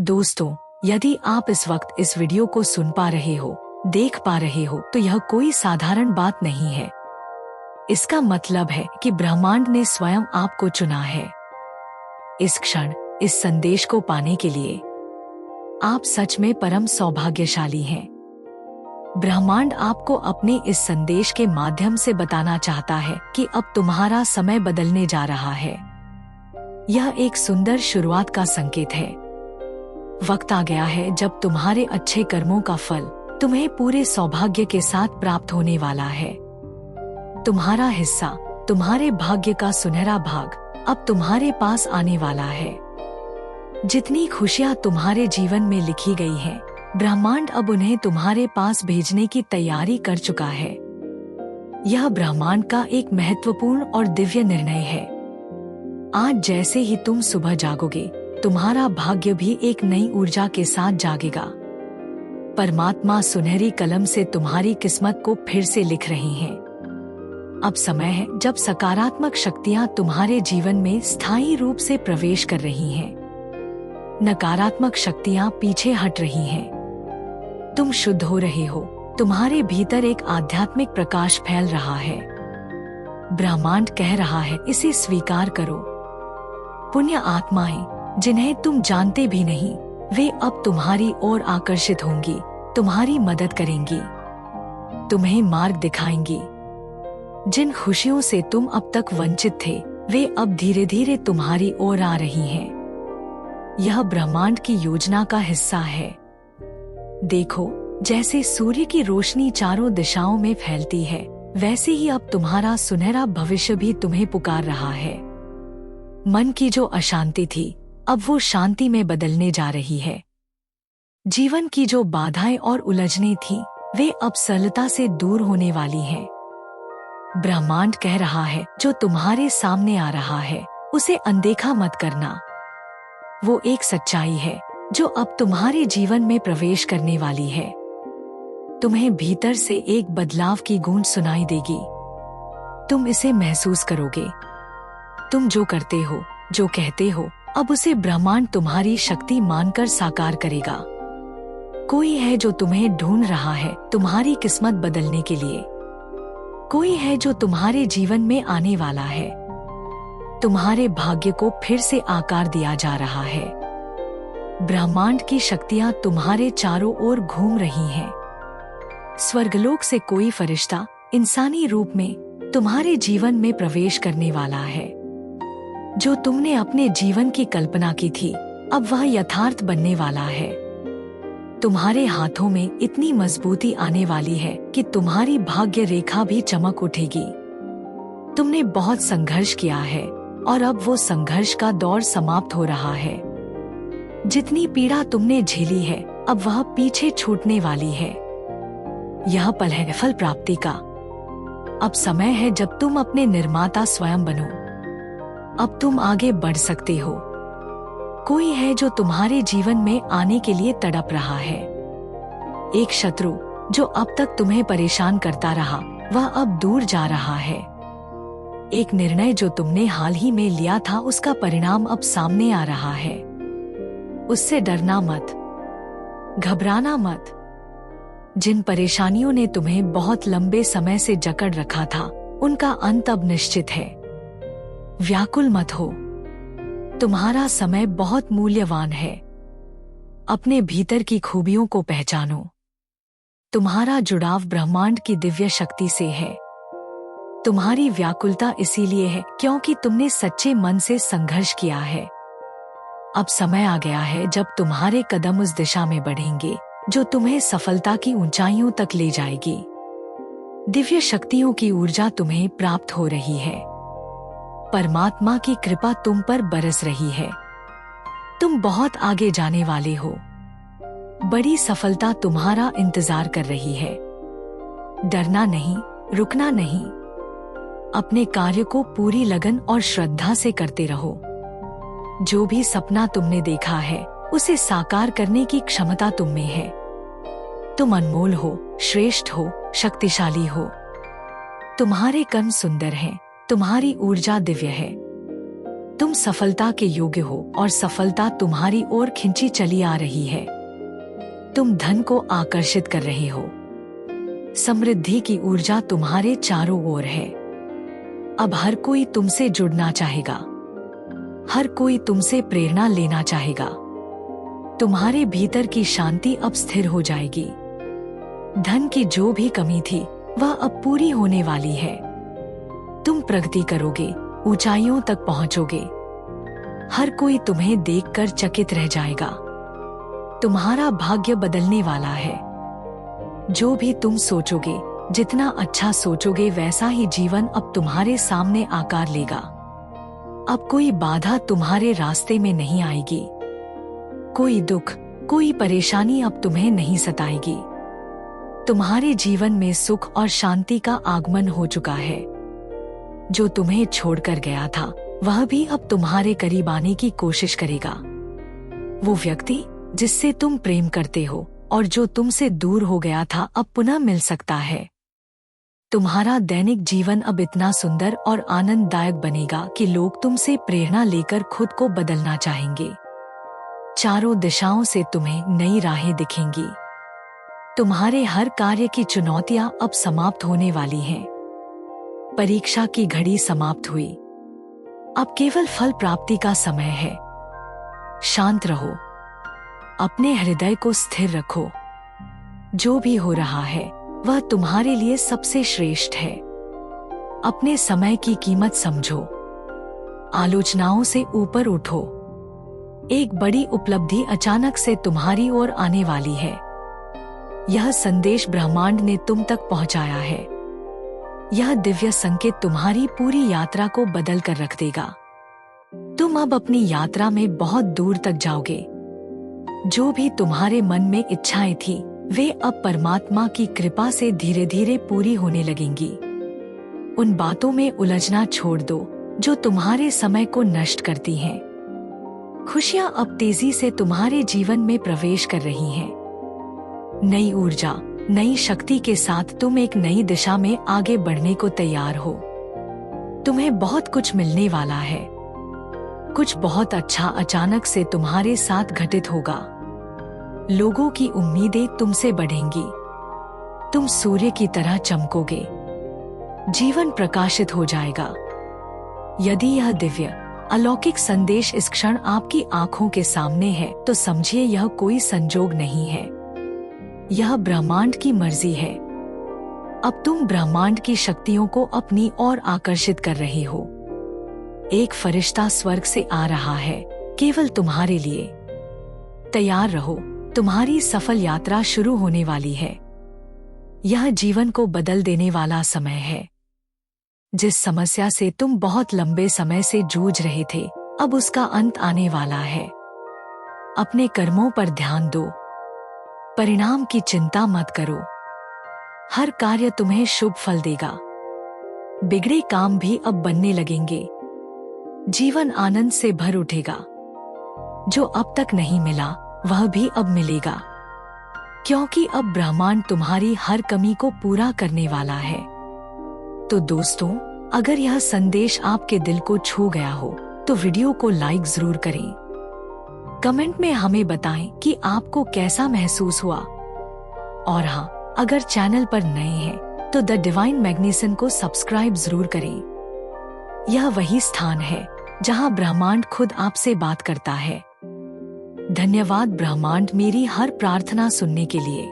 दोस्तों, यदि आप इस वक्त इस वीडियो को सुन पा रहे हो, देख पा रहे हो, तो यह कोई साधारण बात नहीं है। इसका मतलब है कि ब्रह्मांड ने स्वयं आपको चुना है। इस क्षण इस संदेश को पाने के लिए आप सच में परम सौभाग्यशाली हैं। ब्रह्मांड आपको अपने इस संदेश के माध्यम से बताना चाहता है कि अब तुम्हारा समय बदलने जा रहा है। यह एक सुंदर शुरुआत का संकेत है। वक्त आ गया है जब तुम्हारे अच्छे कर्मों का फल तुम्हें पूरे सौभाग्य के साथ प्राप्त होने वाला है। तुम्हारा हिस्सा, तुम्हारे भाग्य का सुनहरा भाग अब तुम्हारे पास आने वाला है। जितनी खुशियां तुम्हारे जीवन में लिखी गई हैं, ब्रह्मांड अब उन्हें तुम्हारे पास भेजने की तैयारी कर चुका है। यह ब्रह्मांड का एक महत्वपूर्ण और दिव्य निर्णय है। आज जैसे ही तुम सुबह जागोगे, तुम्हारा भाग्य भी एक नई ऊर्जा के साथ जागेगा। परमात्मा सुनहरी कलम से तुम्हारी किस्मत को फिर से लिख रही हैं। अब समय है जब सकारात्मक शक्तियां तुम्हारे जीवन में स्थायी रूप से प्रवेश कर रही हैं। नकारात्मक शक्तियां पीछे हट रही हैं। तुम शुद्ध हो रहे हो। तुम्हारे भीतर एक आध्यात्मिक प्रकाश फैल रहा है। ब्रह्मांड कह रहा है, इसे स्वीकार करो। पुण्य आत्माएं, जिन्हें तुम जानते भी नहीं, वे अब तुम्हारी ओर आकर्षित होंगी, तुम्हारी मदद करेंगी, तुम्हें मार्ग दिखाएंगी। जिन खुशियों से तुम अब तक वंचित थे, वे अब धीरे धीरे तुम्हारी ओर आ रही हैं। यह ब्रह्मांड की योजना का हिस्सा है। देखो, जैसे सूर्य की रोशनी चारों दिशाओं में फैलती है, वैसे ही अब तुम्हारा सुनहरा भविष्य भी तुम्हें पुकार रहा है। मन की जो अशांति थी, अब वो शांति में बदलने जा रही है। जीवन की जो बाधाएं और उलझनें थी, वे अब सरलता से दूर होने वाली हैं। ब्रह्मांड कह रहा है, जो तुम्हारे सामने आ रहा है, उसे अनदेखा मत करना। वो एक सच्चाई है जो अब तुम्हारे जीवन में प्रवेश करने वाली है। तुम्हें भीतर से एक बदलाव की गूंज सुनाई देगी। तुम इसे महसूस करोगे। तुम जो करते हो, जो कहते हो, अब उसे ब्रह्मांड तुम्हारी शक्ति मानकर साकार करेगा। कोई है जो तुम्हें ढूंढ रहा है, तुम्हारी किस्मत बदलने के लिए। कोई है जो तुम्हारे जीवन में आने वाला है। तुम्हारे भाग्य को फिर से आकार दिया जा रहा है। ब्रह्मांड की शक्तियां तुम्हारे चारों ओर घूम रही हैं। स्वर्गलोक से कोई फरिश्ता इंसानी रूप में तुम्हारे जीवन में प्रवेश करने वाला है। जो तुमने अपने जीवन की कल्पना की थी, अब वह यथार्थ बनने वाला है। तुम्हारे हाथों में इतनी मजबूती आने वाली है कि तुम्हारी भाग्य रेखा भी चमक उठेगी। तुमने बहुत संघर्ष किया है और अब वो संघर्ष का दौर समाप्त हो रहा है। जितनी पीड़ा तुमने झेली है, अब वह पीछे छूटने वाली है। यह पल है फल प्राप्ति का। अब समय है जब तुम अपने निर्माता स्वयं बनो। अब तुम आगे बढ़ सकते हो। कोई है जो तुम्हारे जीवन में आने के लिए तड़प रहा है। एक शत्रु जो अब तक तुम्हें परेशान करता रहा, वह अब दूर जा रहा है। एक निर्णय जो तुमने हाल ही में लिया था, उसका परिणाम अब सामने आ रहा है। उससे डरना मत, घबराना मत। जिन परेशानियों ने तुम्हें बहुत लंबे समय से जकड़ रखा था, उनका अंत अब निश्चित है। व्याकुल मत हो। तुम्हारा समय बहुत मूल्यवान है। अपने भीतर की खूबियों को पहचानो। तुम्हारा जुड़ाव ब्रह्मांड की दिव्य शक्ति से है। तुम्हारी व्याकुलता इसीलिए है क्योंकि तुमने सच्चे मन से संघर्ष किया है। अब समय आ गया है जब तुम्हारे कदम उस दिशा में बढ़ेंगे जो तुम्हें सफलता की ऊंचाइयों तक ले जाएगी। दिव्य शक्तियों की ऊर्जा तुम्हें प्राप्त हो रही है। परमात्मा की कृपा तुम पर बरस रही है। तुम बहुत आगे जाने वाले हो। बड़ी सफलता तुम्हारा इंतजार कर रही है। डरना नहीं, रुकना नहीं। अपने कार्य को पूरी लगन और श्रद्धा से करते रहो। जो भी सपना तुमने देखा है, उसे साकार करने की क्षमता तुम में है। तुम अनमोल हो, श्रेष्ठ हो, शक्तिशाली हो। तुम्हारे कर्म सुंदर हैं, तुम्हारी ऊर्जा दिव्य है। तुम सफलता के योग्य हो और सफलता तुम्हारी ओर खिंची चली आ रही है। तुम धन को आकर्षित कर रहे हो। समृद्धि की ऊर्जा तुम्हारे चारों ओर है। अब हर कोई तुमसे जुड़ना चाहेगा। हर कोई तुमसे प्रेरणा लेना चाहेगा। तुम्हारे भीतर की शांति अब स्थिर हो जाएगी। धन की जो भी कमी थी वह अब पूरी होने वाली है। तुम प्रगति करोगे, ऊंचाइयों तक पहुंचोगे। हर कोई तुम्हें देखकर चकित रह जाएगा। तुम्हारा भाग्य बदलने वाला है। जो भी तुम सोचोगे, जितना अच्छा सोचोगे वैसा ही जीवन अब तुम्हारे सामने आकार लेगा। अब कोई बाधा तुम्हारे रास्ते में नहीं आएगी। कोई दुख, कोई परेशानी अब तुम्हें नहीं सताएगी। तुम्हारे जीवन में सुख और शांति का आगमन हो चुका है। जो तुम्हें छोड़कर गया था वह भी अब तुम्हारे करीब आने की कोशिश करेगा। वो व्यक्ति जिससे तुम प्रेम करते हो और जो तुमसे दूर हो गया था अब पुनः मिल सकता है। तुम्हारा दैनिक जीवन अब इतना सुंदर और आनंददायक बनेगा कि लोग तुमसे प्रेरणा लेकर खुद को बदलना चाहेंगे। चारों दिशाओं से तुम्हें नई राहें दिखेंगी। तुम्हारे हर कार्य की चुनौतियां अब समाप्त होने वाली हैं। परीक्षा की घड़ी समाप्त हुई। अब केवल फल प्राप्ति का समय है। शांत रहो। अपने हृदय को स्थिर रखो। जो भी हो रहा है वह तुम्हारे लिए सबसे श्रेष्ठ है। अपने समय की कीमत समझो। आलोचनाओं से ऊपर उठो। एक बड़ी उपलब्धि अचानक से तुम्हारी ओर आने वाली है। यह संदेश ब्रह्मांड ने तुम तक पहुंचाया है। यह दिव्य संकेत तुम्हारी पूरी यात्रा को बदल कर रख देगा। तुम अब अपनी यात्रा में बहुत दूर तक जाओगे। जो भी तुम्हारे मन में इच्छाएं थी वे अब परमात्मा की कृपा से धीरे धीरे पूरी होने लगेंगी। उन बातों में उलझना छोड़ दो जो तुम्हारे समय को नष्ट करती हैं। खुशियां अब तेजी से तुम्हारे जीवन में प्रवेश कर रही हैं। नई ऊर्जा, नई शक्ति के साथ तुम एक नई दिशा में आगे बढ़ने को तैयार हो। तुम्हें बहुत कुछ मिलने वाला है। कुछ बहुत अच्छा अचानक से तुम्हारे साथ घटित होगा। लोगों की उम्मीदें तुमसे बढ़ेंगी। तुम सूर्य की तरह चमकोगे। जीवन प्रकाशित हो जाएगा। यदि यह दिव्य अलौकिक संदेश इस क्षण आपकी आंखों के सामने है तो समझिए यह कोई संजोग नहीं है। यह ब्रह्मांड की मर्जी है। अब तुम ब्रह्मांड की शक्तियों को अपनी ओर आकर्षित कर रहे हो। एक फरिश्ता स्वर्ग से आ रहा है केवल तुम्हारे लिए। तैयार रहो, तुम्हारी सफल यात्रा शुरू होने वाली है। यह जीवन को बदल देने वाला समय है। जिस समस्या से तुम बहुत लंबे समय से जूझ रहे थे अब उसका अंत आने वाला है। अपने कर्मों पर ध्यान दो। परिणाम की चिंता मत करो। हर कार्य तुम्हें शुभ फल देगा। बिगड़े काम भी अब बनने लगेंगे। जीवन आनंद से भर उठेगा। जो अब तक नहीं मिला वह भी अब मिलेगा, क्योंकि अब ब्रह्मांड तुम्हारी हर कमी को पूरा करने वाला है। तो दोस्तों, अगर यह संदेश आपके दिल को छू गया हो तो वीडियो को लाइक जरूर करें। कमेंट में हमें बताएं कि आपको कैसा महसूस हुआ। और हाँ, अगर चैनल पर नए हैं तो द डिवाइन मैग्नीसन को सब्सक्राइब जरूर करें। यह वही स्थान है जहां ब्रह्मांड खुद आपसे बात करता है। धन्यवाद ब्रह्मांड मेरी हर प्रार्थना सुनने के लिए।